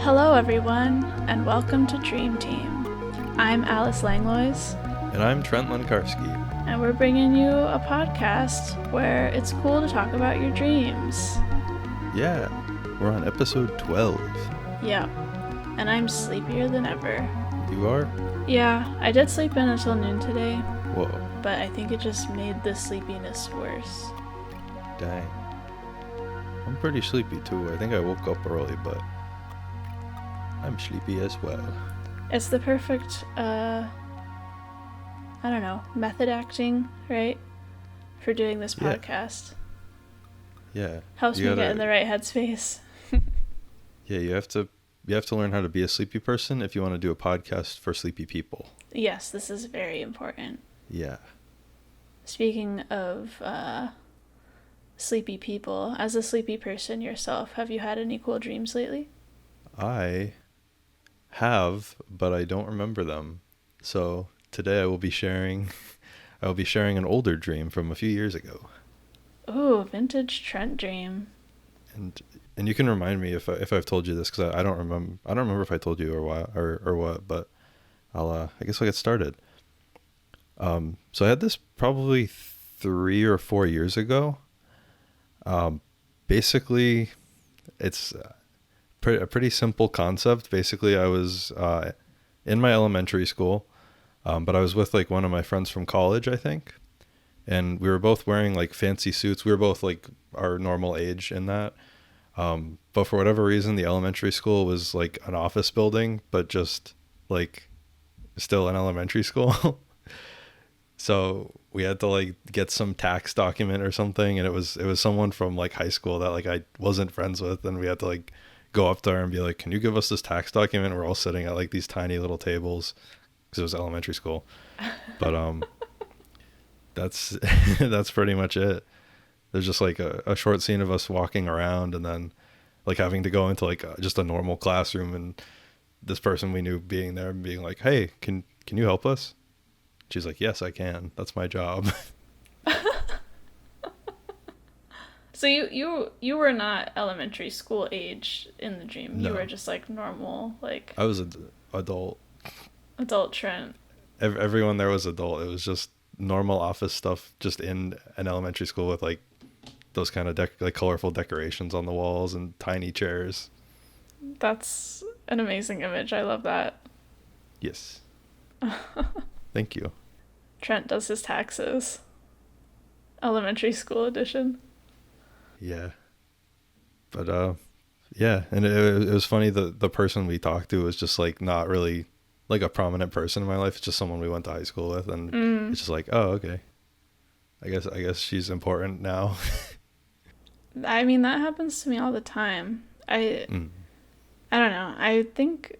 Hello everyone, and welcome to Dream Team. I'm Alice Langlois. And I'm Trent Lenkarski. And we're bringing you a podcast where it's cool to talk about your dreams. Yeah, we're on episode 12. Yep, and I'm sleepier than ever. You are? Yeah, I did sleep in until noon today. Whoa. But I think it just made the sleepiness worse. Dang. I'm pretty sleepy too. I think I woke up early, but I'm sleepy as well. It's the perfect, method acting, right? For doing this podcast. Yeah. Helps me get in the right headspace. Yeah, you have to learn how to be a sleepy person if you want to do a podcast for sleepy people. Yes, this is very important. Yeah. Speaking of sleepy people, as a sleepy person yourself, have you had any cool dreams lately? I have, but I don't remember them. So today I will be sharing an older dream from a few years ago. Ooh, vintage Trent dream. And you can remind me if I've told you this, because I don't remember if I told you or what, but I guess I'll get started. So I had this probably 3 or 4 years ago. Basically, it's a pretty simple concept. Basically, I was in my elementary school, but I was with like one of my friends from college, I think, and we were both wearing like fancy suits. We were both like our normal age in that. But for whatever reason, the elementary school was like an office building, but just like still an elementary school. So we had to like get some tax document or something. And it was someone from like high school that like I wasn't friends with. And we had to like go up there and be like, can you give us this tax document? We're all sitting at like these tiny little tables because it was elementary school. But, that's pretty much it. There's just like a short scene of us walking around and then like having to go into like just a normal classroom and this person we knew being there and being like, hey, can you help us? She's like, yes, I can. That's my job. So you were not elementary school age in the dream. No. You were just like normal, like I was adult. Adult Trent. Everyone there was adult. It was just normal office stuff just in an elementary school with like those kind of like colorful decorations on the walls and tiny chairs. That's an amazing image. I love that. Yes. Thank you. Trent does his taxes. Elementary school edition. Yeah. But yeah, and it was funny, the person we talked to was just like not really like a prominent person in my life. It's just someone we went to high school with, and it's just like, oh, okay. I guess she's important now. I mean, that happens to me all the time. I don't know. I think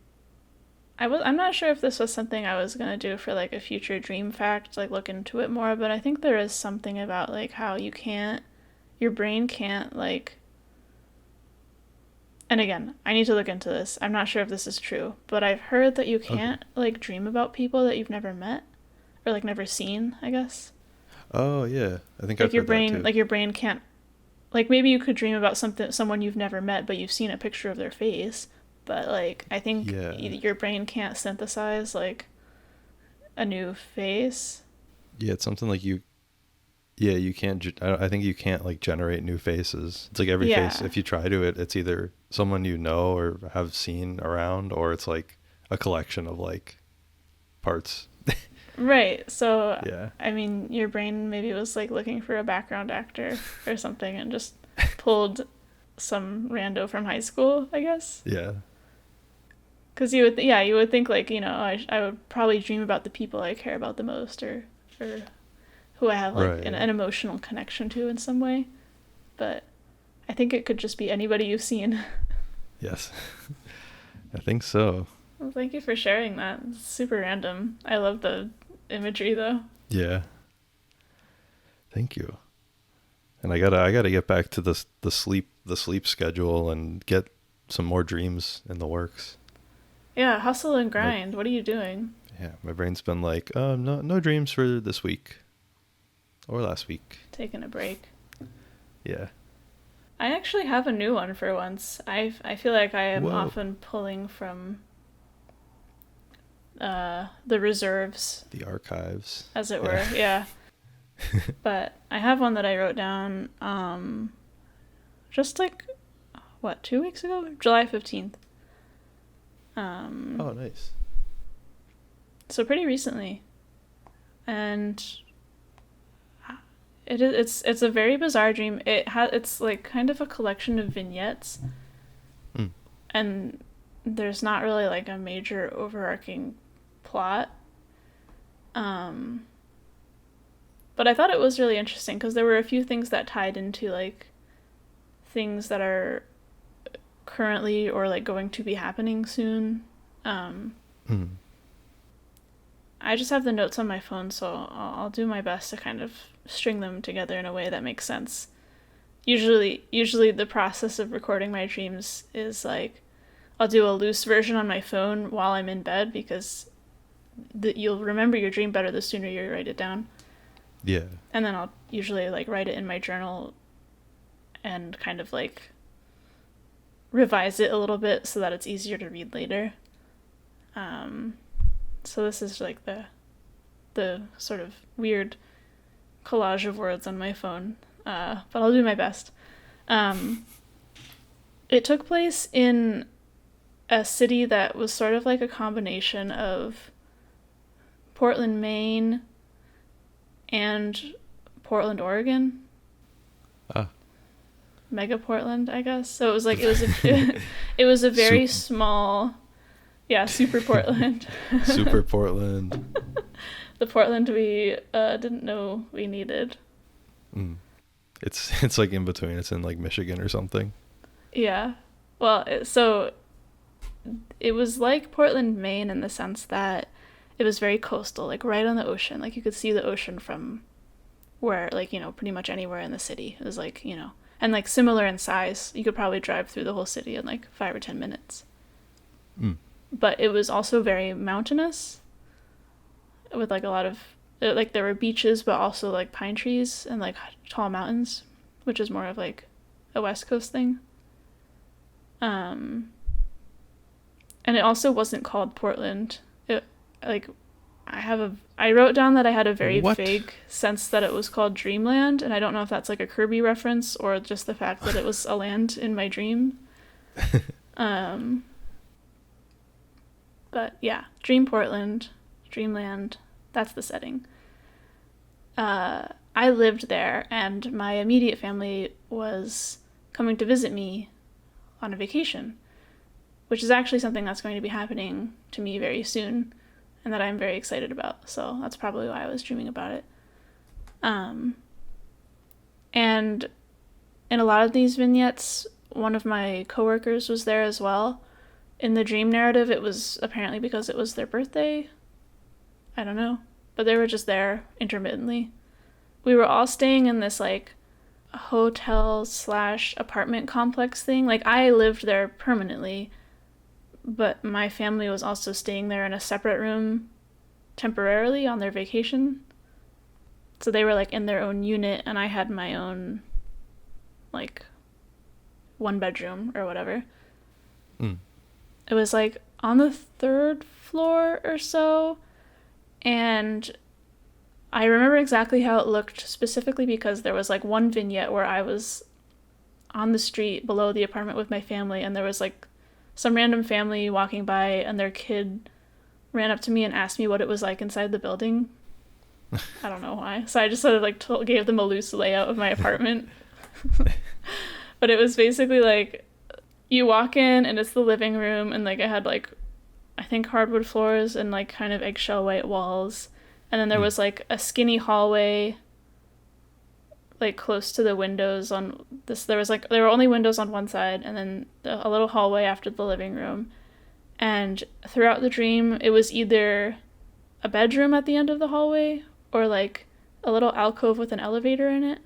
I'm not sure if this was something I was going to do for like a future dream fact, like look into it more, but I think there is something about like how your brain can't like, and again, I need to look into this. I'm not sure if this is true, but I've heard that you can't like dream about people that you've never met or like never seen, I guess. Oh yeah. I think like I've your heard brain, that too. like your brain can't, like maybe you could dream about someone you've never met, but you've seen a picture of their face. But, like, I think your brain can't synthesize, like, a new face. Yeah, it's something like you can't, I think you can't, like, generate new faces. It's like every face, if you try to it's either someone you know or have seen around, or it's, like, a collection of, like, parts. Right, so, yeah. I mean, your brain maybe was, like, looking for a background actor or something and just pulled some rando from high school, I guess. Yeah. Because you would think, like, you know, I would probably dream about the people I care about the most or who I have, like, an emotional connection to in some way. But I think it could just be anybody you've seen. Yes. I think so. Well, thank you for sharing that. It's super random. I love the imagery, though. Yeah. Thank you. And I gotta get back to the sleep schedule and get some more dreams in the works. Yeah, hustle and grind. What are you doing? Yeah, my brain's been like, no dreams for this week or last week. Taking a break. Yeah. I actually have a new one for once. I feel like I am Whoa. often pulling from the reserves, The archives. as it Yeah. were. Yeah. But I have one that I wrote down just like what, 2 weeks ago? July 15th. Oh, nice. So pretty recently. And it's a very bizarre dream. It's like kind of a collection of vignettes, Mm. and there's not really like a major overarching plot. But I thought it was really interesting because there were a few things that tied into like things that are currently or like going to be happening soon. Mm. I just have the notes on my phone, so I'll do my best to kind of string them together in a way that makes sense. Usually the process of recording my dreams is like I'll do a loose version on my phone while I'm in bed because you'll remember your dream better the sooner you write it down. Yeah. And then I'll usually like write it in my journal and kind of like revise it a little bit so that it's easier to read later. So this is like the sort of weird collage of words on my phone, but I'll do my best. It took place in a city that was sort of like a combination of Portland, Maine, and Portland, Oregon. Ah. Mega Portland, I guess. So it was a very small, yeah, super Portland. Super Portland. The Portland we didn't know we needed. Mm. It's like in between. It's in like Michigan or something. Yeah. Well, so it was like Portland, Maine in the sense that it was very coastal, like right on the ocean. Like you could see the ocean from where, like, you know, pretty much anywhere in the city. It was like, you know, and like similar in size. You could probably drive through the whole city in like 5 or 10 minutes. Mm. But it was also very mountainous with like a lot of, like there were beaches, but also like pine trees and like tall mountains, which is more of like a West Coast thing. And it also wasn't called Portland. It, like, I wrote down that I had a very vague sense that it was called Dreamland, and I don't know if that's like a Kirby reference or just the fact that it was a land in my dream. But yeah, Dream Portland, Dreamland, that's the setting. I lived there, and my immediate family was coming to visit me on a vacation, which is actually something that's going to be happening to me very soon and that I'm very excited about. So that's probably why I was dreaming about it. And in a lot of these vignettes, one of my coworkers was there as well. In the dream narrative, it was apparently because it was their birthday. I don't know. But they were just there intermittently. We were all staying in this like hotel/apartment complex thing. Like I lived there permanently, but my family was also staying there in a separate room temporarily on their vacation. So they were like in their own unit, and I had my own like 1 bedroom or whatever. Mm. It was like on the 3rd floor or so, and I remember exactly how it looked specifically because there was like one vignette where I was on the street below the apartment with my family, and there was like some random family walking by, and their kid ran up to me and asked me what it was like inside the building. I don't know why. So I just sort of like gave them a loose layout of my apartment. But it was basically like you walk in and it's the living room, and like I had like I think hardwood floors and like kind of eggshell white walls, and then there was like a skinny hallway like close to the windows on this. There were only windows on one side, and then a little hallway after the living room. And throughout the dream, it was either a bedroom at the end of the hallway or like a little alcove with an elevator in it.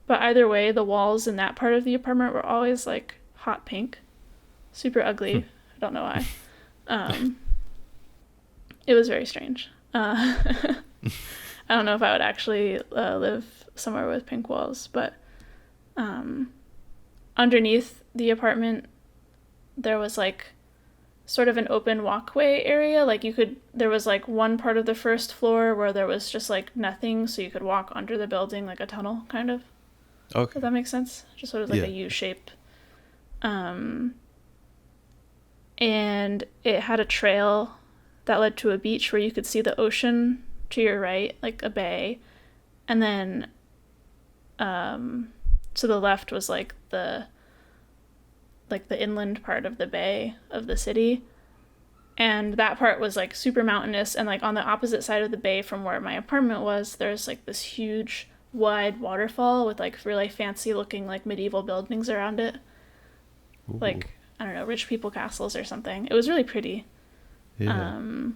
But either way, the walls in that part of the apartment were always like hot pink, super ugly. I don't know why. It was very strange. I don't know if I would actually live somewhere with pink walls, but Underneath the apartment, there was like sort of an open walkway area. Like there was like one part of the first floor where there was just like nothing, so you could walk under the building like a tunnel, kind of. Okay. Does that make sense? Just sort of like a U shape. And it had a trail that led to a beach where you could see the ocean to your right, like a bay. And then to the left was like the inland part of the bay of the city. And that part was like super mountainous, and like on the opposite side of the bay from where my apartment was, there's like this huge wide waterfall with like really fancy looking like medieval buildings around it. Ooh. Like, I don't know, rich people castles or something. It was really pretty. Yeah. And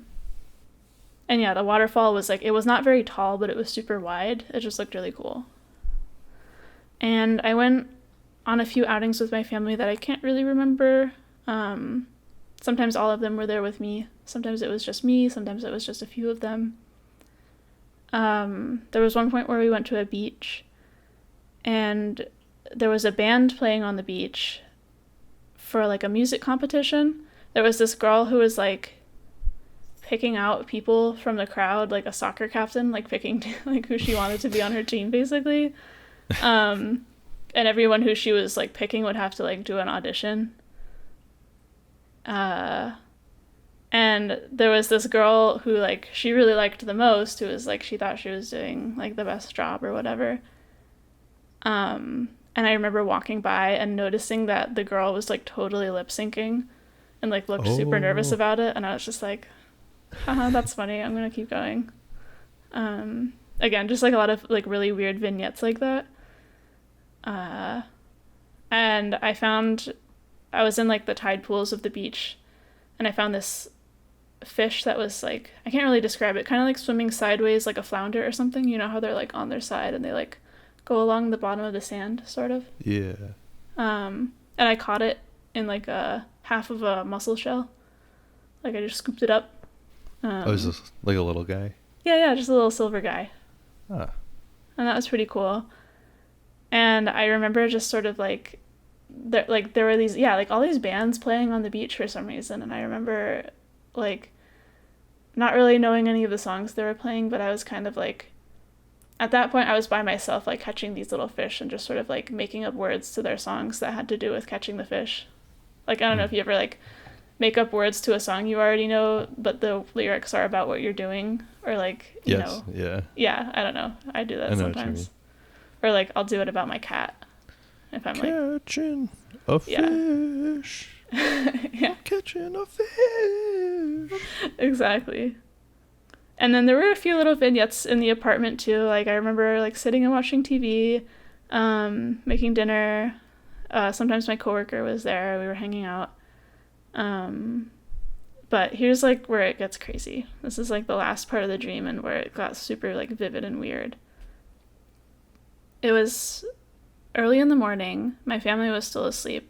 yeah, the waterfall was like, it was not very tall, but it was super wide. It just looked really cool. And I went on a few outings with my family that I can't really remember. Sometimes all of them were there with me. Sometimes it was just me. Sometimes it was just a few of them. There was one point where we went to a beach, and there was a band playing on the beach for like a music competition. There was this girl who was like picking out people from the crowd, like a soccer captain, like picking like who she wanted to be on her team, basically. And everyone who she was like picking would have to like do an audition. And there was this girl who like she really liked the most, who was like she thought she was doing like the best job or whatever. And I remember walking by and noticing that the girl was like totally lip syncing and like looked super nervous about it, and I was just like, haha, that's funny, I'm gonna keep going. Again, just like a lot of like really weird vignettes like that. And I was in like the tide pools of the beach, and I found this fish that was like, I can't really describe it, kind of like swimming sideways like a flounder or something. You know how they're like on their side and they like go along the bottom of the sand, sort of. Yeah. And I caught it in like a half of a mussel shell. Like I just scooped it up. Is this like a little guy? Yeah, just a little silver guy. Ah. And that was pretty cool. And I remember just sort of like there were these, like all these bands playing on the beach for some reason, and I remember like not really knowing any of the songs they were playing, but I was kind of like, at that point I was by myself like catching these little fish and just sort of like making up words to their songs that had to do with catching the fish. Like, I don't know if you ever like make up words to a song you already know, but the lyrics are about what you're doing, or like, you know. Yeah, I don't know. I do that sometimes. Or like I'll do it about my cat. If I'm catching a fish. Yeah. Catching a fish. Exactly. And then there were a few little vignettes in the apartment too. Like I remember like sitting and watching TV, making dinner. Sometimes my coworker was there. We were hanging out. But here's like where it gets crazy. This is like the last part of the dream and where it got super like vivid and weird. It was early in the morning. My family was still asleep.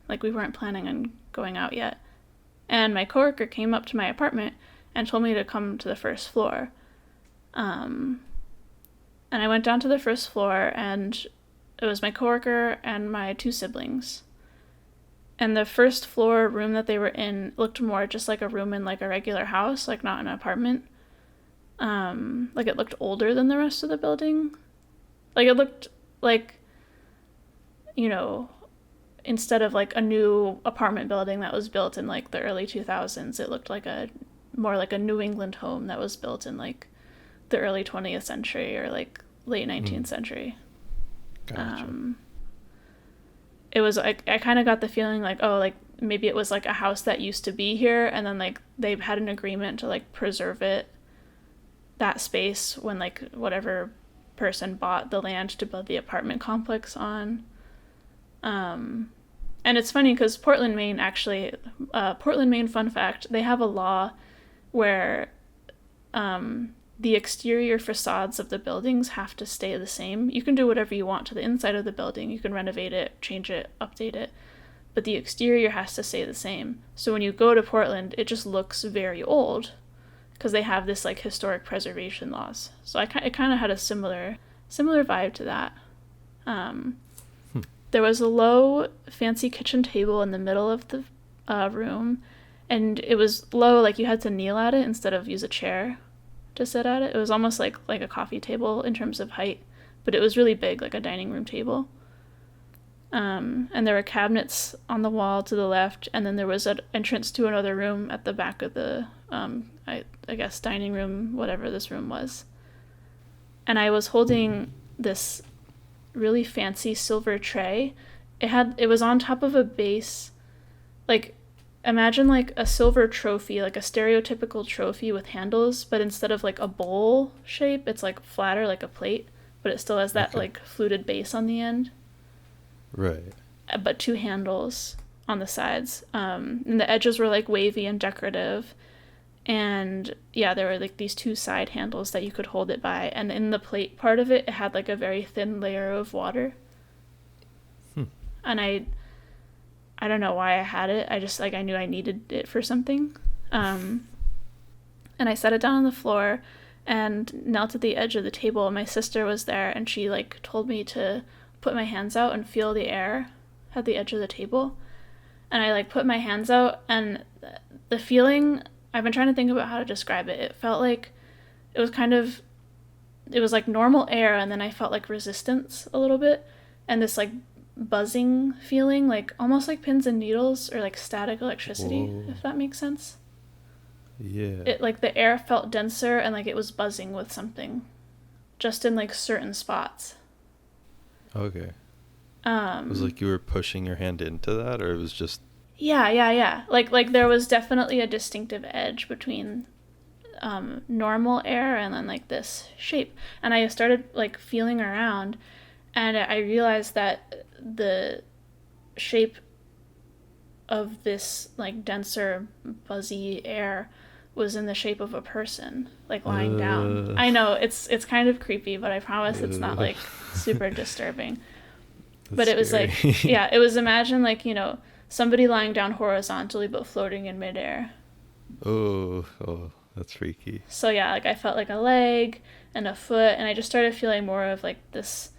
Like we weren't planning on going out yet. And my coworker came up to my apartment and told me to come to the first floor. And I went down to the first floor, and it was my coworker and my two siblings. And the first floor room that they were in looked more just like a room in like a regular house, like not an apartment. Like it looked older than the rest of the building. Like it looked like, you know, instead of like a new apartment building that was built in like the early 2000s, it looked like more like a New England home that was built in like the early 20th century or like late 19th century. Gotcha. It was like, I kind of got the feeling like, oh, like maybe it was like a house that used to be here, and then like they had an agreement to like preserve that space when like whatever person bought the land to build the apartment complex on. And it's funny because Portland, Maine, fun fact, they have a law where the exterior facades of the buildings have to stay the same. You can do whatever you want to the inside of the building. You can renovate it, change it, update it, but the exterior has to stay the same. So when you go to Portland, it just looks very old because they have this like historic preservation laws. So it kind of had a similar vibe to that. there was a low, fancy kitchen table in the middle of the room, and it was low, like you had to kneel at it instead of use a chair to sit at it. It was almost like a coffee table in terms of height, but it was really big, like a dining room table. And there were cabinets on the wall to the left, and then there was an entrance to another room at the back of the, I guess, dining room, whatever this room was. And I was holding this really fancy silver tray. It was on top of a base, like, imagine like a silver trophy, like a stereotypical trophy with handles, but instead of like a bowl shape, it's like flatter, like a plate, but it still has that like fluted base on the end. Right. But 2 handles on the sides. And the edges were like wavy and decorative. And yeah, there were like these 2 side handles that you could hold it by. And in the plate part of it, it had like a very thin layer of water. And I don't know why I had it. I just like, I knew I needed it for something. And I set it down on the floor and knelt at the edge of the table. My sister was there, and she like told me to put my hands out and feel the air at the edge of the table. And I like put my hands out, and the feeling, I've been trying to think about how to describe it. It felt like it was like normal air, and then I felt like resistance a little bit, and this like buzzing feeling, like almost like pins and needles or like static electricity. Whoa. If that makes sense. Yeah. It like the air felt denser, and like it was buzzing with something just in like certain spots. Okay. It was like you were pushing your hand into that, or it was just... Yeah. Like there was definitely a distinctive edge between normal air and then like this shape. And I started like feeling around, and I realized that the shape of this like denser, buzzy air was in the shape of a person, like lying down. I know it's kind of creepy, but I promise it's not like super disturbing. But it was scary. Like, yeah, it was, imagine like, you know, somebody lying down horizontally but floating in midair. Oh, that's freaky. So yeah, like I felt like a leg and a foot, and I just started feeling more of like this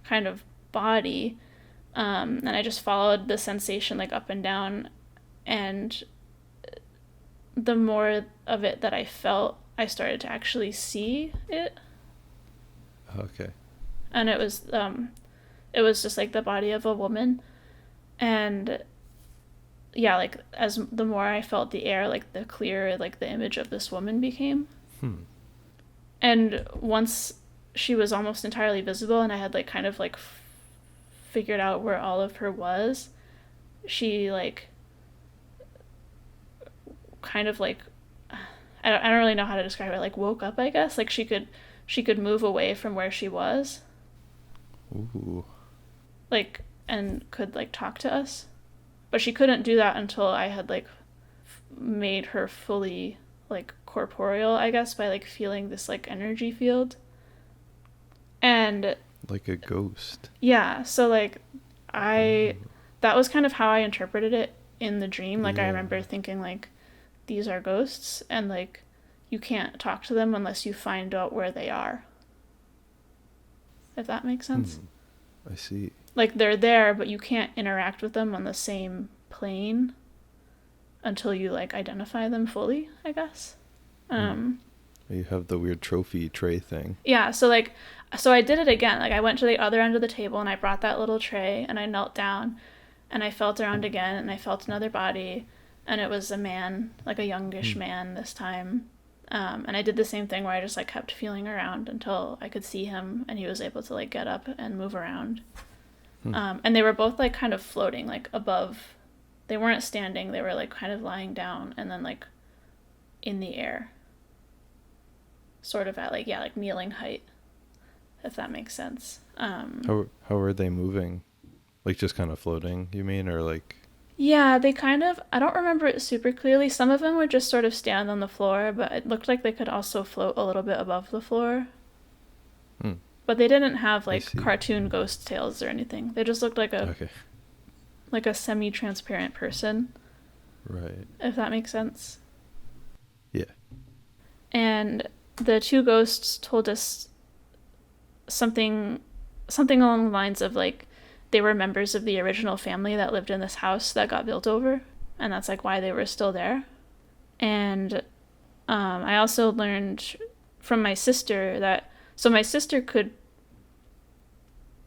kind of body. And I just followed the sensation like up and down, and the more of it that I felt, I started to actually see it. Okay. And it was just like the body of a woman. And yeah, like as the more I felt the air, like the clearer like the image of this woman became. And once she was almost entirely visible, and I had like kind of like figured out where all of her was, she like kind of like, I don't really know how to describe it, like woke up, I guess. Like she could move away from where she was. Ooh. Like, and could like talk to us, but she couldn't do that until I had like made her fully like corporeal, I guess, by like feeling this like energy field. And like a ghost. Yeah, so like that was kind of how I interpreted it in the dream. Like, I remember thinking like, these are ghosts, and like you can't talk to them unless you find out where they are, if that makes sense. I see. Like, they're there, but you can't interact with them on the same plane until you like identify them fully, I guess. You have the weird trophy tray thing. Yeah, so I did it again. Like, I went to the other end of the table, and I brought that little tray, and I knelt down, and I felt around again, and I felt another body, and it was a man, like a youngish man this time. And I did the same thing where I just like kept feeling around until I could see him, and he was able to like get up and move around. And they were both like kind of floating like above. They weren't standing, they were like kind of lying down and then like in the air, sort of at like, yeah, like kneeling height, if that makes sense. How are they moving? Like just kind of floating, you mean? Or like... Yeah, they kind of, I don't remember it super clearly. Some of them would just sort of stand on the floor, but it looked like they could also float a little bit above the floor. But they didn't have like cartoon ghost tails or anything. They just looked like a semi-transparent person. Right. If that makes sense. Yeah. And the two ghosts told us something along the lines of like, they were members of the original family that lived in this house that got built over, and that's like why they were still there. And I also learned from my sister that, so my sister could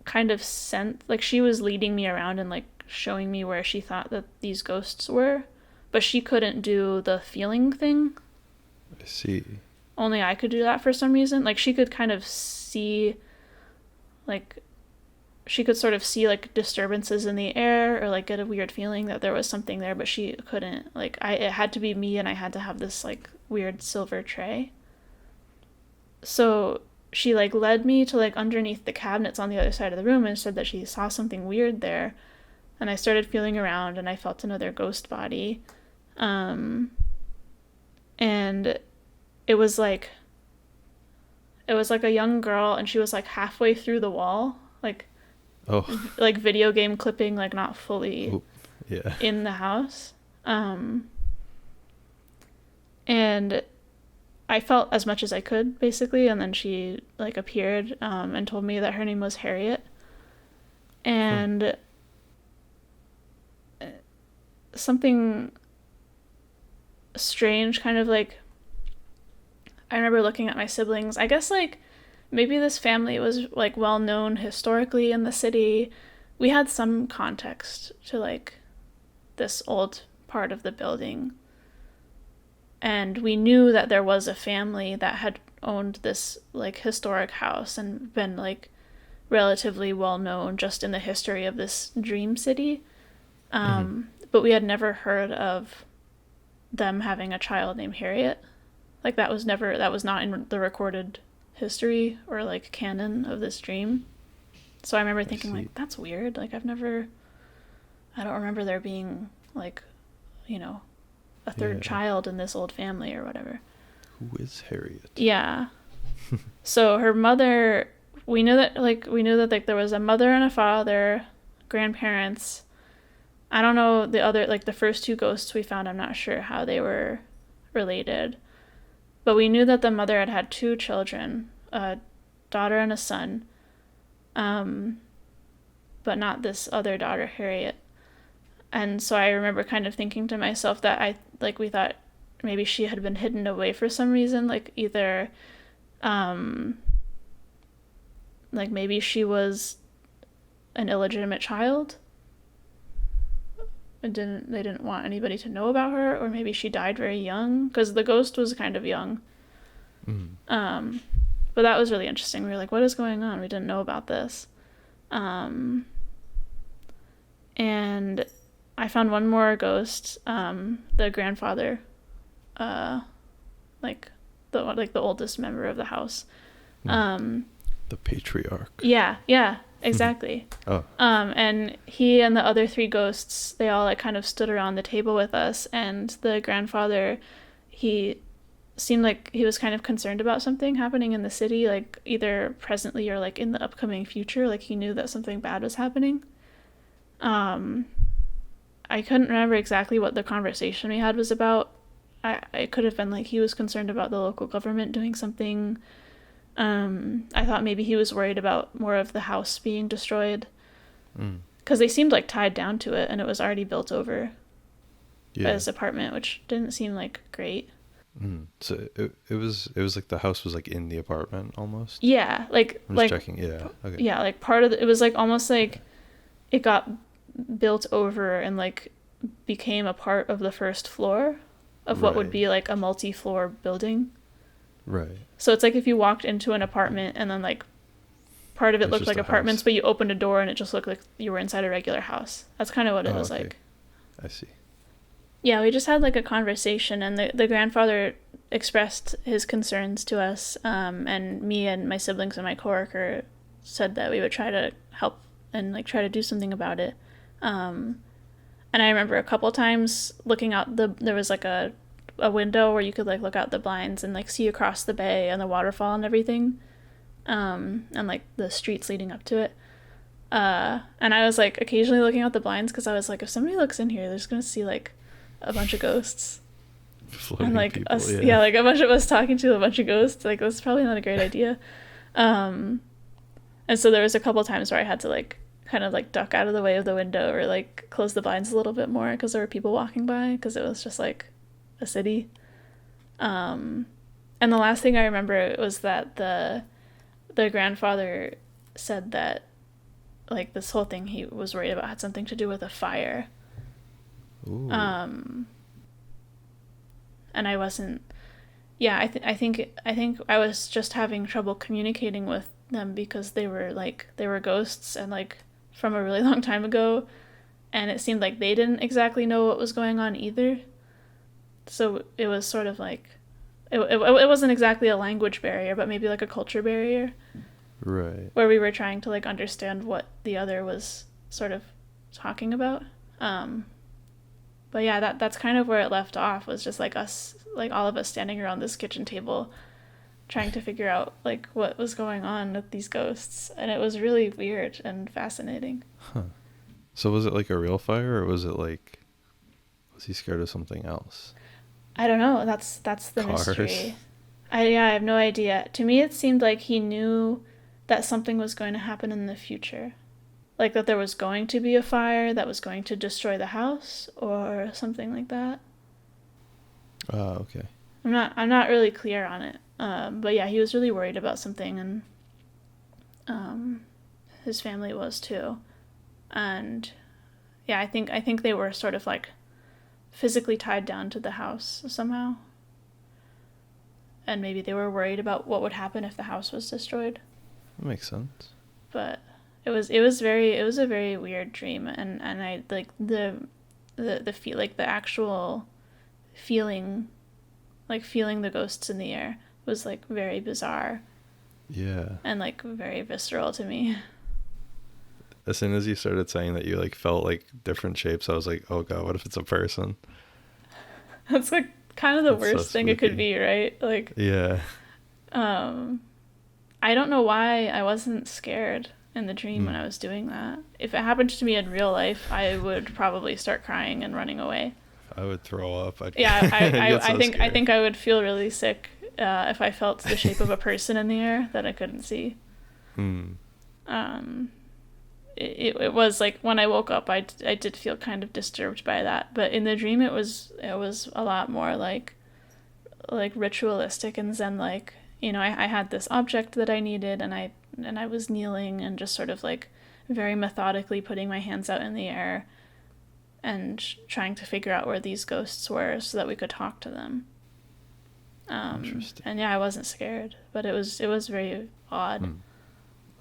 kind of sense, like she was leading me around and like showing me where she thought that these ghosts were, but she couldn't do the feeling thing. I see. Only I could do that for some reason. Like she could kind of see, like she could sort of see like disturbances in the air or like get a weird feeling that there was something there, but she couldn't. Like it had to be me, and I had to have this like weird silver tray. So she like led me to like underneath the cabinets on the other side of the room and said that she saw something weird there. And I started feeling around and I felt another ghost body. And it was like a young girl, and she was like halfway through the wall, like like video game clipping, like not fully in the house. And I felt as much as I could, basically, and then she like appeared and told me that her name was Harriet. And something strange kind of like, I remember looking at my siblings. I guess like maybe this family was like well known historically in the city. We had some context to like this old part of the building. And we knew that there was a family that had owned this like historic house and been like relatively well known just in the history of this dream city. But we had never heard of them having a child named Harriet. Like that was not in the recorded history or like canon of this dream. So I remember thinking like, that's weird. Like I don't remember there being like, you know, a third child in this old family or whatever. Who is Harriet? Yeah. So her mother, we knew that like there was a mother and a father, grandparents. I don't know the other, like the first two ghosts we found, I'm not sure how they were related. But we knew that the mother had had two children, a daughter and a son. But not this other daughter, Harriet. And so I remember kind of thinking to myself that we thought maybe she had been hidden away for some reason, like either, like maybe she was an illegitimate child. They didn't want anybody to know about her, or maybe she died very young, because the ghost was kind of young. But that was really interesting. We were like, what is going on? We didn't know about this. And I found one more ghost, the grandfather, like the oldest member of the house. The patriarch. Yeah, exactly. And he and the other three ghosts, they all like kind of stood around the table with us, and the grandfather, he seemed like he was kind of concerned about something happening in the city, like either presently or like in the upcoming future. Like he knew that something bad was happening. I couldn't remember exactly what the conversation we had was about. It could have been like he was concerned about the local government doing something. I thought maybe he was worried about more of the house being destroyed, because they seemed like tied down to it, and it was already built over by this apartment, which didn't seem like great. So it was like the house was like in the apartment almost. Yeah, like I'm just checking. Yeah, okay. Yeah, like part of it was like almost like it got built over and like became a part of the first floor of what would be like a multi-floor building. Right. So it's like if you walked into an apartment and then like part of it looked like apartments, but you opened a door and it just looked like you were inside a regular house. That's kind of what it was like. I see. Yeah, we just had like a conversation, and the grandfather expressed his concerns to us, and me and my siblings and my coworker said that we would try to help and like try to do something about it. And I remember a couple times looking out there was like a window where you could like look out the blinds and like see across the bay and the waterfall and everything, and like the streets leading up to it. And I was like occasionally looking out the blinds because I was like, if somebody looks in here, they're just gonna see like a bunch of ghosts. Floating and like people, us, like a bunch of us talking to a bunch of ghosts. Like that's probably not a great idea. And so there was a couple times where I had to like kind of like duck out of the way of the window or like close the blinds a little bit more because there were people walking by, because it was just like a city. And the last thing I remember was that the grandfather said that like this whole thing he was worried about had something to do with a fire. Ooh. And I wasn't. Yeah, I think I was just having trouble communicating with them because they were ghosts and like from a really long time ago, and it seemed like they didn't exactly know what was going on either. So it was sort of like it wasn't exactly a language barrier, but maybe like a culture barrier. Right. Where we were trying to like understand what the other was sort of talking about. But yeah, that's kind of where it left off, was just like us, like all of us standing around this kitchen table trying to figure out like what was going on with these ghosts, and it was really weird and fascinating. Huh. So was it like a real fire, or was he scared of something else? I don't know. That's the Cars. mystery. I have no idea. To me, it seemed like he knew that something was going to happen in the future. Like that there was going to be a fire that was going to destroy the house or something like that. Oh, okay. I'm not really clear on it. But yeah, he was really worried about something, and his family was too. And yeah, I think they were sort of like physically tied down to the house somehow. And maybe they were worried about what would happen if the house was destroyed. That makes sense. But it was a very weird dream, and I like the feel, like the actual feeling, like feeling the ghosts in the air was like very bizarre. Yeah. And like very visceral to me. As soon as you started saying that you like felt like different shapes, I was like, oh god, what if it's a person? That's like kind of the That's worst so thing it could spooky. be, right? Like, Yeah. I don't know why I wasn't scared in the dream when I was doing that. If it happened to me in real life, I would probably start crying and running away. I would throw up. Yeah, I think I would feel really sick if I felt the shape of a person in the air that I couldn't see. It was like when I woke up, I did feel kind of disturbed by that, but in the dream it was a lot more like ritualistic and zen, like, you know, I had this object that I needed, and I was kneeling and just sort of like very methodically putting my hands out in the air and trying to figure out where these ghosts were so that we could talk to them. Interesting. And yeah, I wasn't scared, but it was very odd.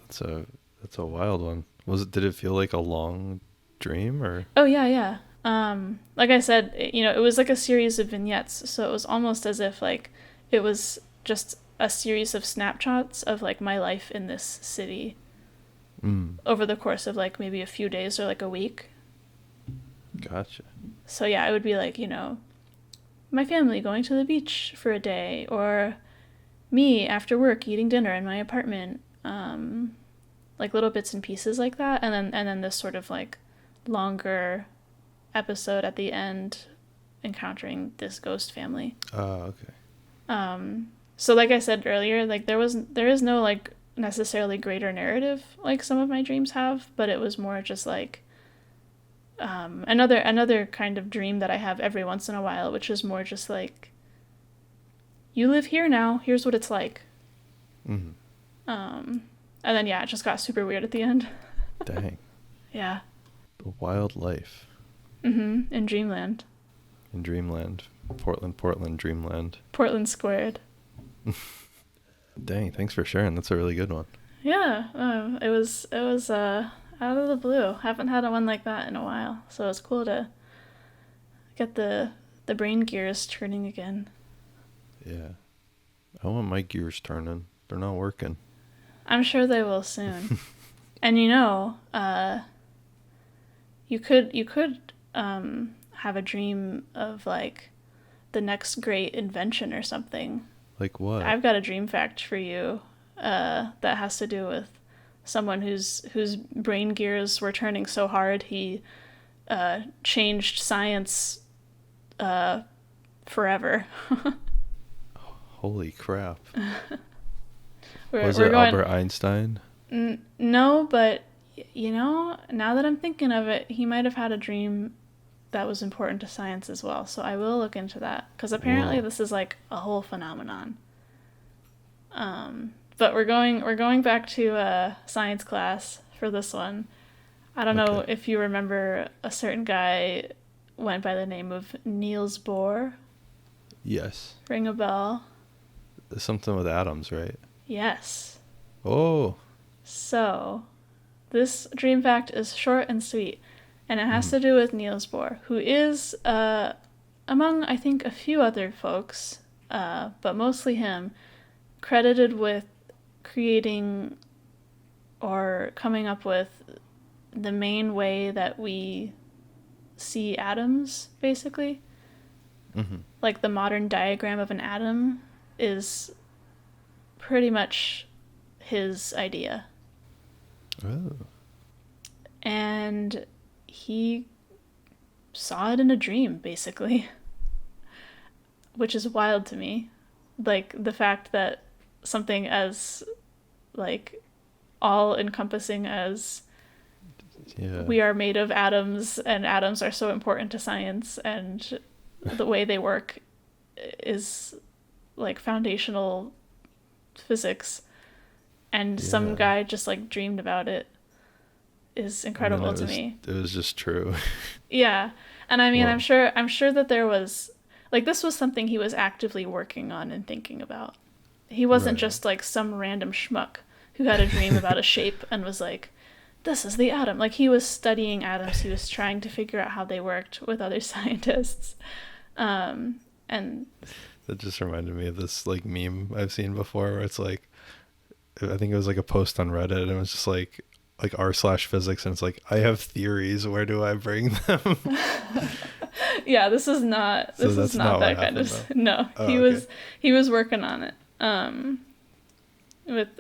That's a wild one. Did it feel like a long dream, or? Oh yeah. Like I said, it was like a series of vignettes, so it was almost as if like it was just a series of snapshots of like my life in this city over the course of like maybe a few days or like a week. Gotcha. So yeah, it would be like, my family going to the beach for a day, or me after work eating dinner in my apartment, like little bits and pieces like that, and then this sort of like longer episode at the end encountering this ghost family. Oh, okay. So like I said earlier, like there is no like necessarily greater narrative like some of my dreams have, but it was more just like another kind of dream that I have every once in a while, which is more just like, you live here now, here's what it's like. And then yeah, it just got super weird at the end. Dang. Yeah. The wild life. In Dreamland. In Dreamland. Portland, Dreamland. Portland squared. Dang, thanks for sharing. That's a really good one. Yeah, it was out of the blue. Haven't had a one like that in a while, so it's cool to get the brain gears turning again. Yeah. I want my gears turning. They're not working. I'm sure they will soon. And you could have a dream of like the next great invention or something. Like what? I've got a dream fact for you that has to do with someone whose brain gears were turning so hard he changed science forever. Holy crap. We're Albert Einstein? No, but You know, now that I'm thinking of it, he might have had a dream that was important to science as well. So I will look into that because apparently Whoa. this is like a whole phenomenon. But we're going back to science class for this one. I don't know Okay. if you remember a certain guy went by the name of Niels Bohr. Yes. Ring a bell? There's something with atoms, right? Yes. Oh. So, this dream fact is short and sweet, and it has Mhm. to do with Niels Bohr, who is, among, I think, a few other folks, but mostly him, credited with creating or coming up with the main way that we see atoms, basically. Mhm. Like the modern diagram of an atom is pretty much his idea. Oh. And he saw it in a dream, basically, which is wild to me. Like the fact that something as like all encompassing as Yeah. we are made of atoms and atoms are so important to science and the way they work is like foundational physics, and some Yeah. guy just like dreamed about it is And then incredible to me. it was just true. Yeah. And I mean, Well, I'm sure that there was like this was something he was actively working on and thinking about. He wasn't right. just like some random schmuck who had a dream about a shape and was like, this is the atom. Like he was studying atoms. He was trying to figure out how they worked with other scientists. And That just reminded me of this like meme I've seen before where it's like I think it was like a post on Reddit and it was just like r/physics and it's like I have theories, where do I bring them? yeah, So this is that's not not what that kind happened of though. no. Oh, okay. He was working on it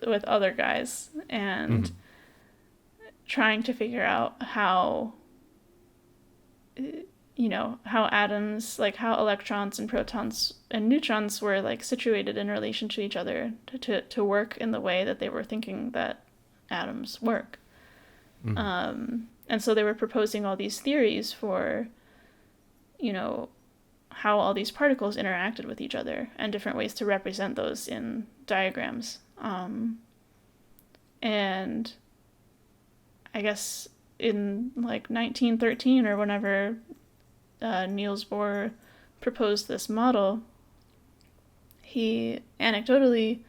with other guys and Mhm. trying to figure out how how atoms, like how electrons and protons and neutrons were like situated in relation to each other to work in the way that they were thinking that atoms work. Mhm. And so they were proposing all these theories for, how all these particles interacted with each other and different ways to represent those in diagrams. And I guess in like 1913 or whenever Niels Bohr proposed this model, he anecdotally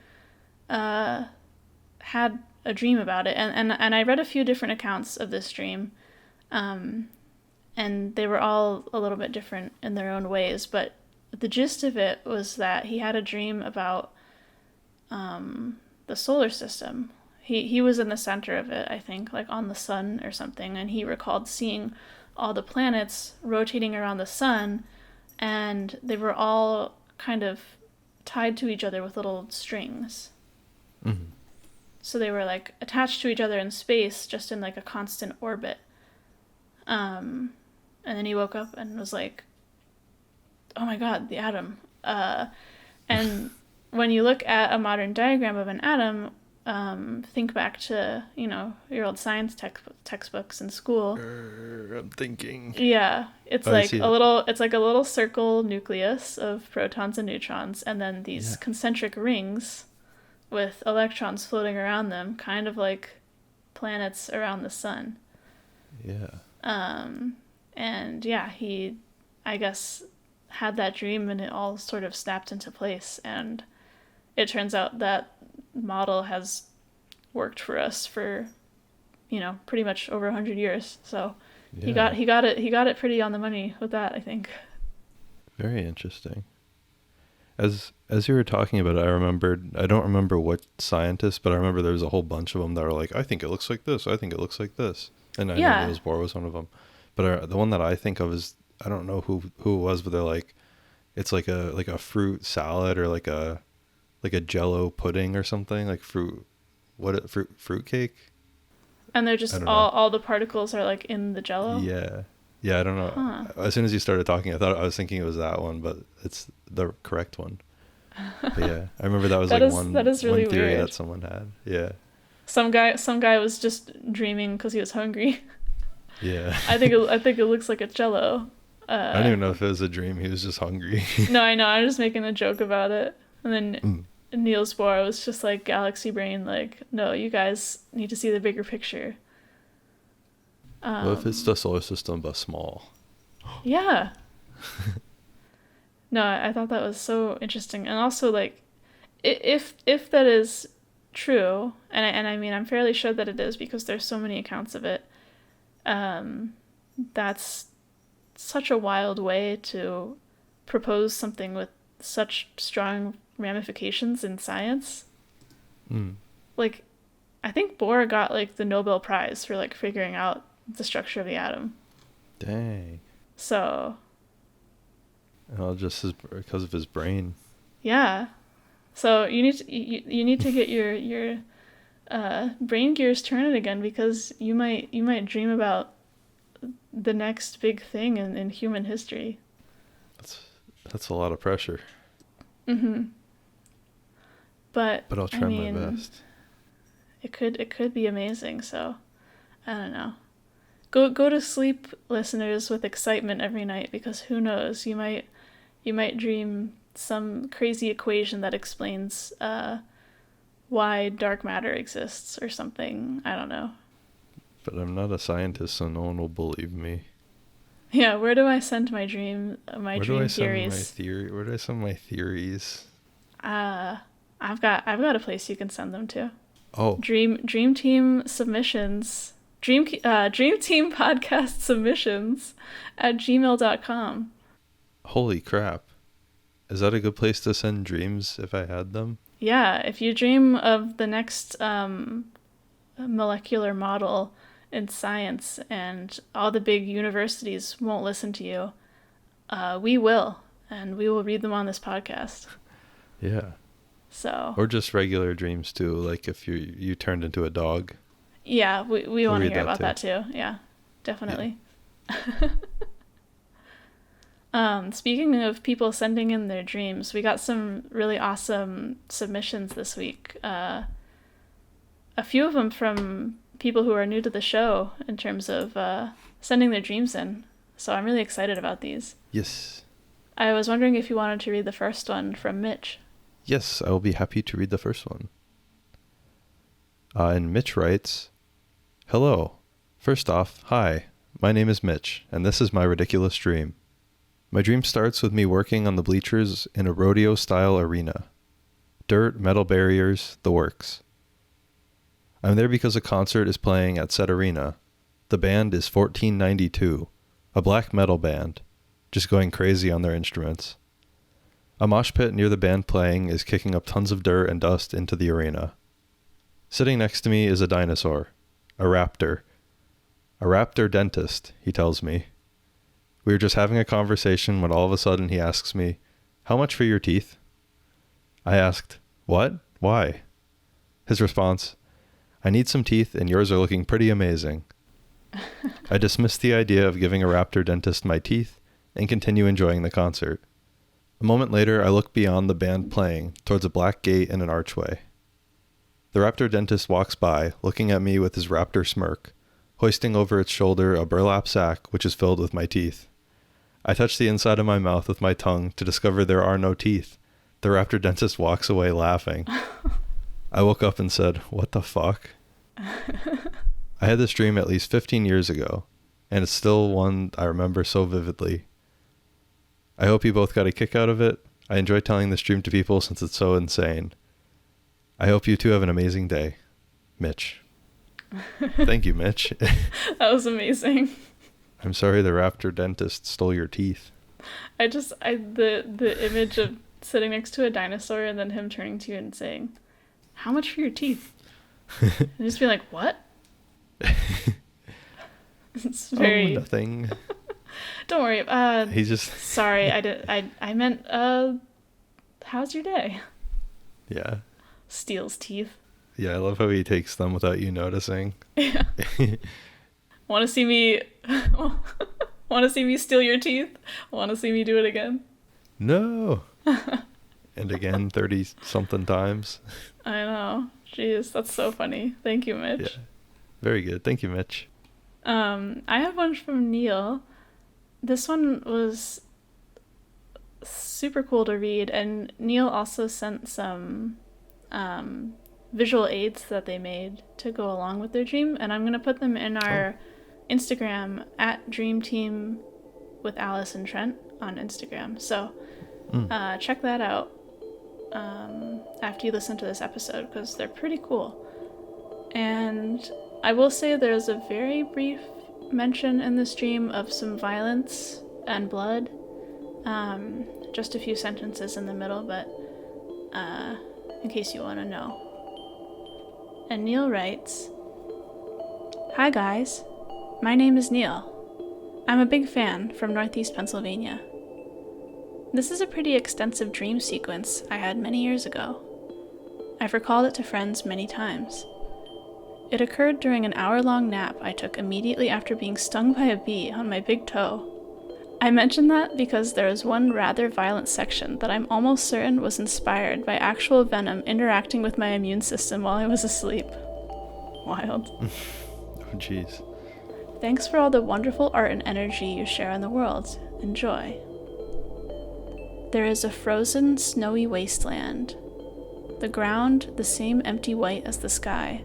had a dream about it. And I read a few different accounts of this dream, and they were all a little bit different in their own ways. But the gist of it was that he had a dream about the solar system. He was in the center of it, I think, like on the sun or something, and he recalled seeing all the planets rotating around the sun, and they were all kind of tied to each other with little strings. Mhm. So they were like attached to each other in space, just in like a constant orbit. And then he woke up and was like, "Oh my God, the atom!" And when you look at a modern diagram of an atom, think back to your old science textbooks in school. I'm thinking. Yeah, it's Oh, I like see a it. little it's like a little circle nucleus of protons and neutrons, and then these Yeah. concentric rings with electrons floating around them, kind of like planets around the sun. Yeah. And yeah, he, I guess, had that dream and it all sort of snapped into place. And it turns out that model has worked for us for, pretty much over 100 years. So Yeah. he got it pretty on the money with that, I think. Very interesting. As you were talking about it, I don't remember what scientist, but I remember there was a whole bunch of them that were like, I think it looks like this. I think it looks like this. And I know Yeah. Niels Bohr was one of them. But the one that I think of is, I don't know who it was, but they're like, it's like a fruit salad or like a Jello pudding or something, like fruit cake. And they're I just don't know. all the particles are like in the jello. Yeah. Yeah, I don't know. Huh. As soon as you started talking, I was thinking it was that one, but it's the correct one. But yeah, I remember that was like That is one really theory weird. that someone had. Yeah. Some guy was just dreaming because he was hungry. Yeah. I think it looks like a Jello. I don't even know if it was a dream. He was just hungry. No, I know. I'm just making a joke about it. And then Niels Bohr was just like, galaxy brain, like, no, you guys need to see the bigger picture. What if it's the solar system but small? Yeah. No, I thought that was so interesting. And also, like, if that is true, and I mean, I'm fairly sure that it is because there's so many accounts of it, that's such a wild way to propose something with such strong ramifications in science. Like, I think Bohr got like the Nobel Prize for like figuring out the structure of the atom. Dang. So. Well, just because of his brain. Yeah. So you need to get your brain gears turning again, because you might dream about the next big thing in human history. That's a lot of pressure. But I'll try my best. It could be amazing. So I don't know. Go to sleep, listeners, with excitement every night, because who knows, you might dream some crazy equation that explains why dark matter exists or something. I don't know. But I'm not a scientist, so no one will believe me. Yeah, where do I send my dream theories? Where do I send my theories? I've got a place you can send them to. Oh. Dream Team Submissions. Dream Team Podcast Submissions at gmail.com. Holy crap. Is that a good place to send dreams if I had them? Yeah, if you dream of the next molecular model in science and all the big universities won't listen to you, we will, and we will read them on this podcast. Yeah. So. Or just regular dreams too, like if you turned into a dog. Yeah, we want to hear about that too. Yeah, definitely. Yeah. Speaking of people sending in their dreams, we got some really awesome submissions this week. A few of them from people who are new to the show in terms of sending their dreams in. So I'm really excited about these. Yes. I was wondering if you wanted to read the first one from Mitch. Yes, I will be happy to read the first one. And Mitch writes, "Hello. First off, hi. My name is Mitch, and this is my ridiculous dream. My dream starts with me working on the bleachers in a rodeo-style arena. Dirt, metal barriers, the works. I'm there because a concert is playing at said arena. The band is 1492, a black metal band, just going crazy on their instruments. A mosh pit near the band playing is kicking up tons of dirt and dust into the arena. Sitting next to me is a dinosaur, a raptor. A raptor dentist, he tells me. We were just having a conversation when all of a sudden he asks me, 'How much for your teeth?' I asked, 'What? Why?' His response, 'I need some teeth and yours are looking pretty amazing.' I dismissed the idea of giving a raptor dentist my teeth and continue enjoying the concert. A moment later, I look beyond the band playing towards a black gate and an archway. The raptor dentist walks by, looking at me with his raptor smirk, hoisting over its shoulder a burlap sack which is filled with my teeth. I touch the inside of my mouth with my tongue to discover there are no teeth. The raptor dentist walks away laughing. I woke up and said, 'What the fuck?' I had this dream at least 15 years ago, and it's still one I remember so vividly. I hope you both got a kick out of it. I enjoy telling this dream to people since it's so insane. I hope you two have an amazing day. Mitch." Thank you, Mitch. That was amazing. I'm sorry the raptor dentist stole your teeth. The image of sitting next to a dinosaur and then him turning to you and saying, "How much for your teeth?" And just be like, "What?" It's very nothing. Don't worry. He's just sorry. I meant how's your day? Yeah. Steals teeth. Yeah, I love how he takes them without you noticing. Yeah. Want to see me? Want to see me steal your teeth? Want to see me do it again? No. And again, 30-something times. I know. Jeez, that's so funny. Thank you, Mitch. Yeah. Very good. Thank you, Mitch. I have one from Neil. This one was super cool to read, and Neil also sent some visual aids that they made to go along with their dream, and I'm going to put them in our Instagram at dreamteam with Alice and Trent on Instagram. So check that out after you listen to this episode, because they're pretty cool. And I will say there's a very brief mention in this dream of some violence and blood. Just a few sentences in the middle, but in case you want to know. And Neil writes, "Hi guys, my name is Neil. I'm a big fan from Northeast Pennsylvania. This is a pretty extensive dream sequence I had many years ago. I've recalled it to friends many times. It occurred during an hour-long nap I took immediately after being stung by a bee on my big toe. I mention that because there is one rather violent section that I'm almost certain was inspired by actual venom interacting with my immune system while I was asleep. Wild. Oh, jeez. Thanks for all the wonderful art and energy you share in the world. Enjoy. There is a frozen, snowy wasteland. The ground the same empty white as the sky.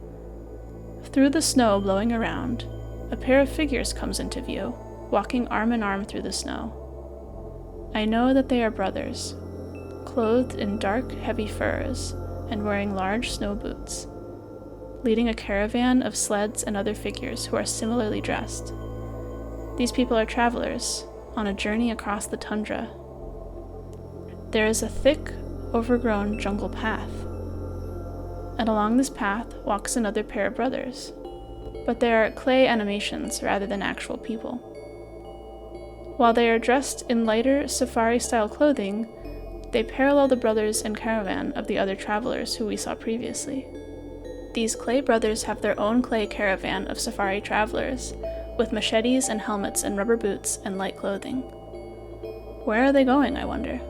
Through the snow blowing around, a pair of figures comes into view, walking arm in arm through the snow. I know that they are brothers, clothed in dark, heavy furs and wearing large snow boots, leading a caravan of sleds and other figures who are similarly dressed. These people are travelers on a journey across the tundra. There is a thick, overgrown jungle path, and along this path walks another pair of brothers, but they are clay animations rather than actual people. While they are dressed in lighter safari-style clothing, they parallel the brothers and caravan of the other travelers who we saw previously. These clay brothers have their own clay caravan of safari travelers, with machetes and helmets and rubber boots and light clothing. Where are they going, I wonder?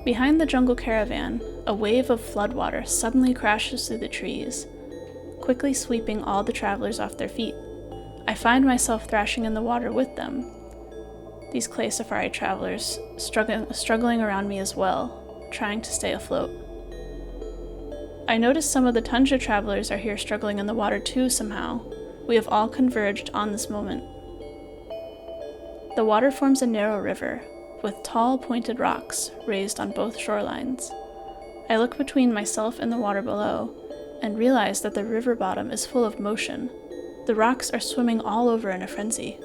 Behind the jungle caravan, a wave of floodwater suddenly crashes through the trees, quickly sweeping all the travelers off their feet. I find myself thrashing in the water with them. These clay safari travelers struggling around me as well, trying to stay afloat. I notice some of the tundra travelers are here struggling in the water too somehow. We have all converged on this moment. The water forms a narrow river, with tall pointed rocks raised on both shorelines. I look between myself and the water below, and realize that the river bottom is full of motion. The rocks are swimming all over in a frenzy.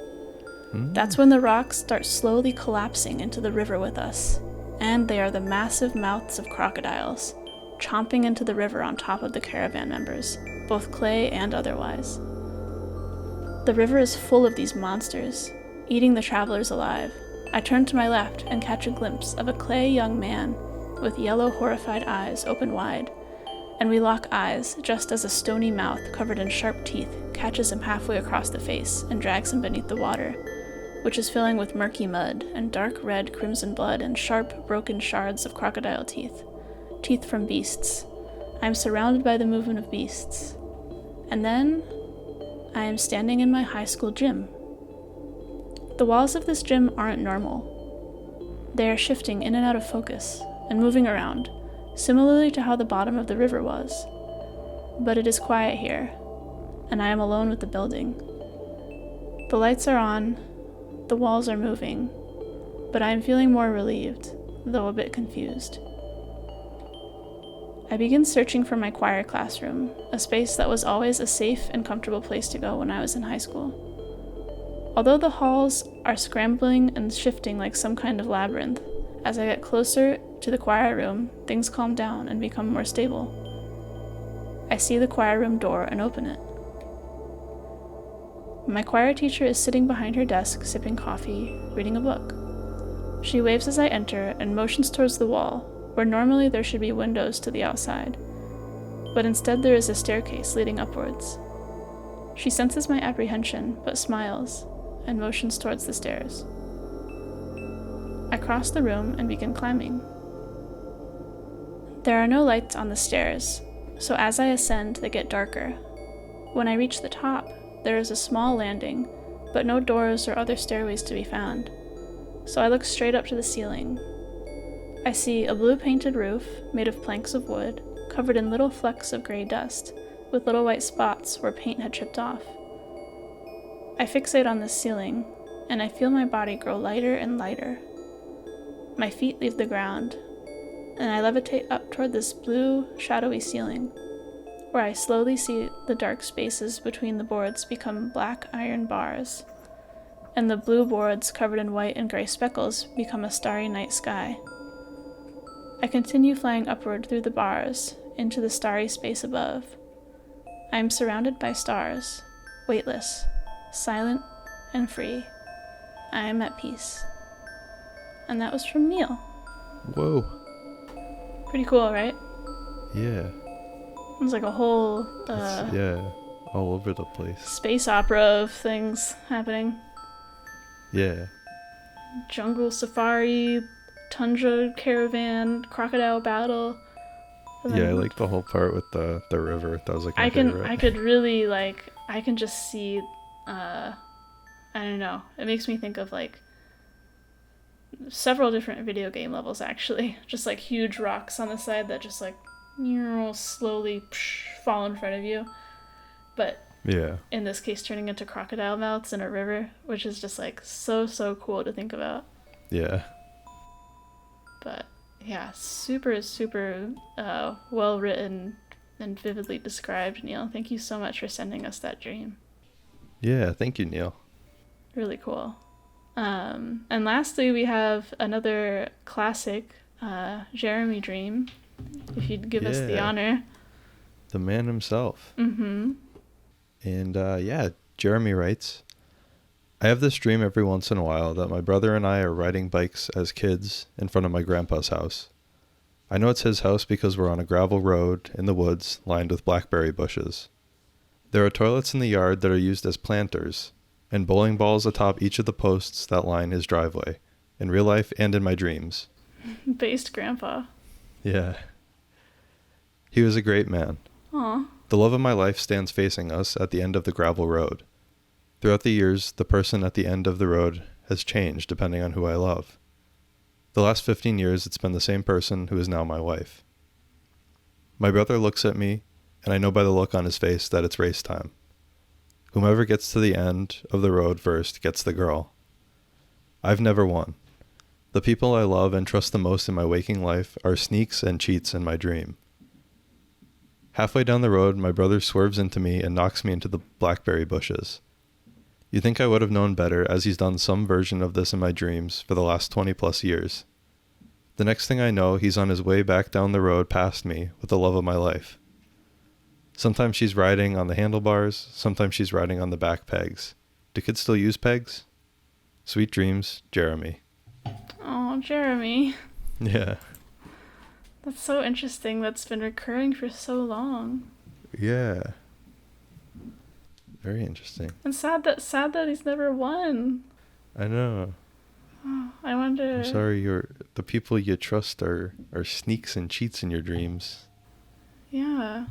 That's when the rocks start slowly collapsing into the river with us, and they are the massive mouths of crocodiles, chomping into the river on top of the caravan members, both clay and otherwise. The river is full of these monsters, eating the travelers alive. I turn to my left and catch a glimpse of a clay young man with yellow horrified eyes open wide, and we lock eyes just as a stony mouth covered in sharp teeth catches him halfway across the face and drags him beneath the water, which is filling with murky mud and dark red crimson blood and sharp, broken shards of crocodile teeth. Teeth from beasts. I am surrounded by the movement of beasts. And then, I am standing in my high school gym. The walls of this gym aren't normal. They are shifting in and out of focus, and moving around, similarly to how the bottom of the river was. But it is quiet here, and I am alone with the building. The lights are on, the walls are moving, but I am feeling more relieved, though a bit confused. I begin searching for my choir classroom, a space that was always a safe and comfortable place to go when I was in high school. Although the halls are scrambling and shifting like some kind of labyrinth, as I get closer to the choir room, things calm down and become more stable. I see the choir room door and open it. My choir teacher is sitting behind her desk, sipping coffee, reading a book. She waves as I enter and motions towards the wall, where normally there should be windows to the outside, but instead there is a staircase leading upwards. She senses my apprehension, but smiles, and motions towards the stairs. I cross the room and begin climbing. There are no lights on the stairs, So as I ascend, they get darker. When I reach the top, there is a small landing, but no doors or other stairways to be found. So I look straight up to the ceiling. I see a blue-painted roof made of planks of wood, covered in little flecks of gray dust, with little white spots where paint had chipped off. I fixate on this ceiling, and I feel my body grow lighter and lighter. My feet leave the ground, and I levitate up toward this blue, shadowy ceiling, where I slowly see the dark spaces between the boards become black iron bars, and the blue boards covered in white and gray speckles become a starry night sky. I continue flying upward through the bars into the starry space above. I am surrounded by stars, weightless, silent, and free. I am at peace. And that was from Neil. Whoa. Pretty cool, right? Yeah. It was like a whole all over the place. Space opera of things happening. Yeah. Jungle safari, tundra caravan, crocodile battle. Yeah, I like the whole part with the river. That was like my favorite. I could really I can just see I don't know. It makes me think of like several different video game levels actually. Just like huge rocks on the side that just like slowly fall in front of you. But yeah, in this case turning into crocodile mouths in a river, which is just like so cool to think about. Yeah. But yeah, super well written and vividly described, Neil. Thank you so much for sending us that dream. Yeah, thank you, Neil. Really cool. And lastly, we have another classic, Jeremy dream, if you'd give us the honor. The man himself. Mm-hmm. And Jeremy writes, I have this dream every once in a while that my brother and I are riding bikes as kids in front of my grandpa's house. I know it's his house because we're on a gravel road in the woods lined with blackberry bushes. There are toilets in the yard that are used as planters, and bowling balls atop each of the posts that line his driveway, in real life and in my dreams. Based grandpa. Yeah. He was a great man. Aw. The love of my life stands facing us at the end of the gravel road. Throughout the years, the person at the end of the road has changed depending on who I love. The last 15 years, it's been the same person who is now my wife. My brother looks at me, and I know by the look on his face that it's race time. Whomever gets to the end of the road first gets the girl. I've never won. The people I love and trust the most in my waking life are sneaks and cheats in my dream. Halfway down the road, my brother swerves into me and knocks me into the blackberry bushes. You'd think I would have known better, as he's done some version of this in my dreams for the last 20 plus years. The next thing I know, he's on his way back down the road past me with the love of my life. Sometimes she's riding on the handlebars, sometimes she's riding on the back pegs. Do kids still use pegs? Sweet dreams, Jeremy. Oh, Jeremy. Yeah. That's so interesting. That's been recurring for so long. Yeah. Very interesting. And sad that he's never won. I know. Oh, I wonder. I'm sorry, the people you trust are sneaks and cheats in your dreams. Yeah.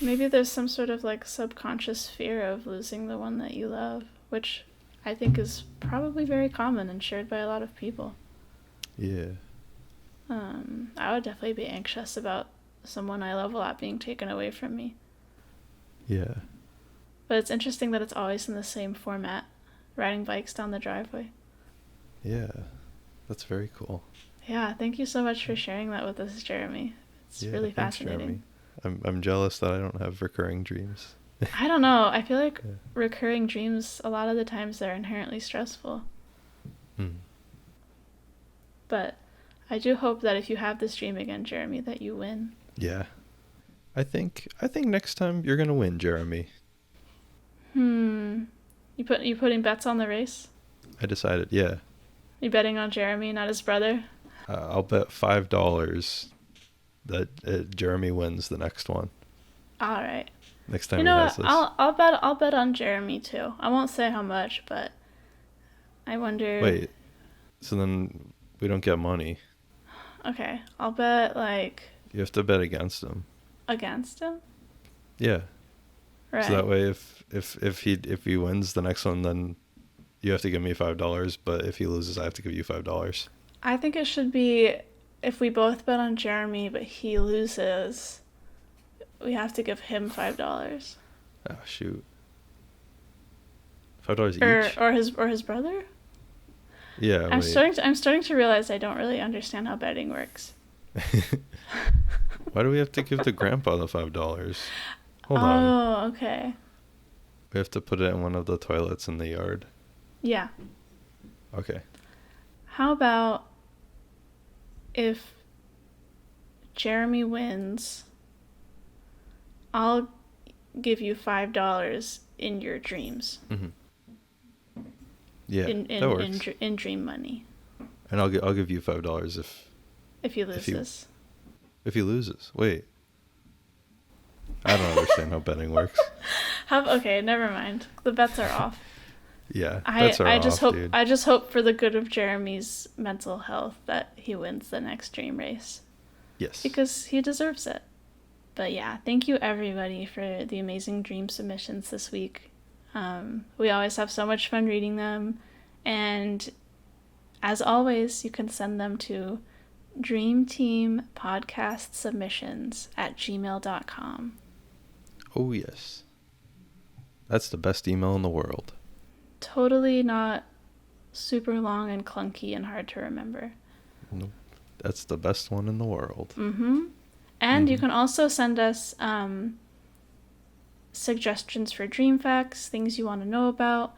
Maybe there's some sort of like subconscious fear of losing the one that you love, which I think is probably very common and shared by a lot of people. Yeah. I would definitely be anxious about someone I love a lot being taken away from me. Yeah. But it's interesting that it's always in the same format, riding bikes down the driveway. Yeah. That's very cool. Yeah, thank you so much for sharing that with us, Jeremy. It's really fascinating. Thanks, I'm jealous that I don't have recurring dreams. I don't know. I feel like recurring dreams, a lot of the times they're inherently stressful. But I do hope that if you have this dream again, Jeremy, that you win. Yeah. I think next time you're going to win, Jeremy. You putting bets on the race? I decided, yeah. You betting on Jeremy, not his brother? I'll bet $5 that Jeremy wins the next one. All right. Next time he has this. I'll bet on Jeremy too. I won't say how much, but I wonder. Wait. So then we don't get money. Okay, I'll bet like. You have to bet against him. against him? Yeah. Right. So that way, if he wins the next one, then you have to give me $5. But if he loses, I have to give you $5. I think it should be if we both bet on Jeremy, but he loses, we have to give him $5. Oh shoot. $5 each. Or his brother. Yeah. I'm starting to realize I don't really understand how betting works. Why do we have to give the grandpa the $5? Hold on. Oh, okay. We have to put it in one of the toilets in the yard. Yeah. Okay. How about if Jeremy wins, I'll give you $5 in your dreams. Mm-hmm. Yeah, that works. In dream money. And I'll give you $5 if he loses. If he loses. Wait. I don't understand how betting works. Okay, never mind. The bets are off. Yeah, bets are off, dude. I just hope for the good of Jeremy's mental health that he wins the next dream race. Yes. Because he deserves it. But yeah, thank you everybody for the amazing dream submissions this week. We always have so much fun reading them. And as always, you can send them to dreamteampodcastsubmissions@gmail.com. Oh, yes. That's the best email in the world. Totally not super long and clunky and hard to remember. Nope. That's the best one in the world. Mm-hmm. And you can also send us suggestions for dream facts, things you want to know about.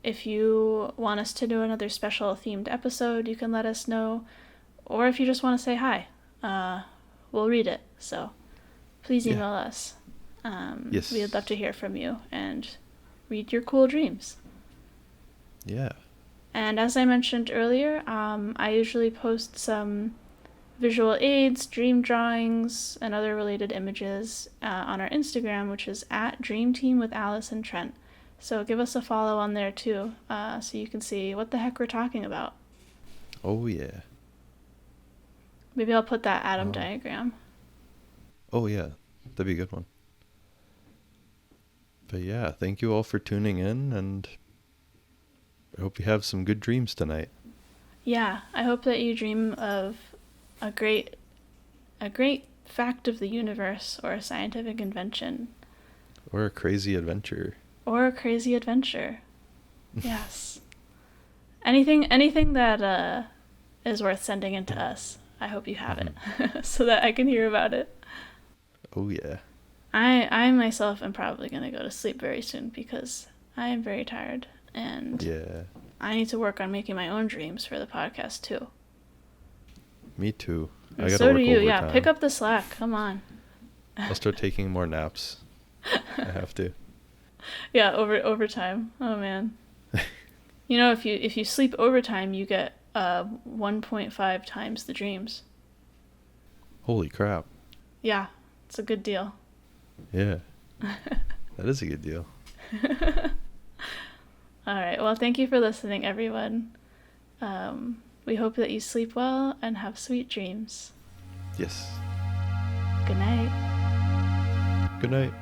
If you want us to do another special themed episode, you can let us know. Or if you just want to say hi, we'll read it. So please email us. Yes. We'd love to hear from you and read your cool dreams. Yeah. And as I mentioned earlier, I usually post some visual aids, dream drawings, and other related images on our Instagram, which is @DreamTeam with Alice and Trent. So give us a follow on there too, so you can see what the heck we're talking about. Oh, yeah. Maybe I'll put that atom diagram. Oh, yeah. That'd be a good one. But yeah, thank you all for tuning in, and I hope you have some good dreams tonight. Yeah, I hope that you dream of a great fact of the universe, or a scientific invention. Or a crazy adventure. Yes. Anything that is worth sending in to us. I hope you have it so that I can hear about it. Oh, yeah. I myself am probably going to go to sleep very soon because I am very tired, and I need to work on making my own dreams for the podcast too. Me too. And so do you. Overtime. Yeah, pick up the slack. Come on. I'll start taking more naps. I have to. Yeah, overtime. Oh man. You know, if you sleep overtime, you get 1.5 times the dreams. Holy crap. Yeah, it's a good deal. Yeah. That is a good deal. All right. Well, thank you for listening, everyone. We hope that you sleep well and have sweet dreams. Yes. Good night. Good night.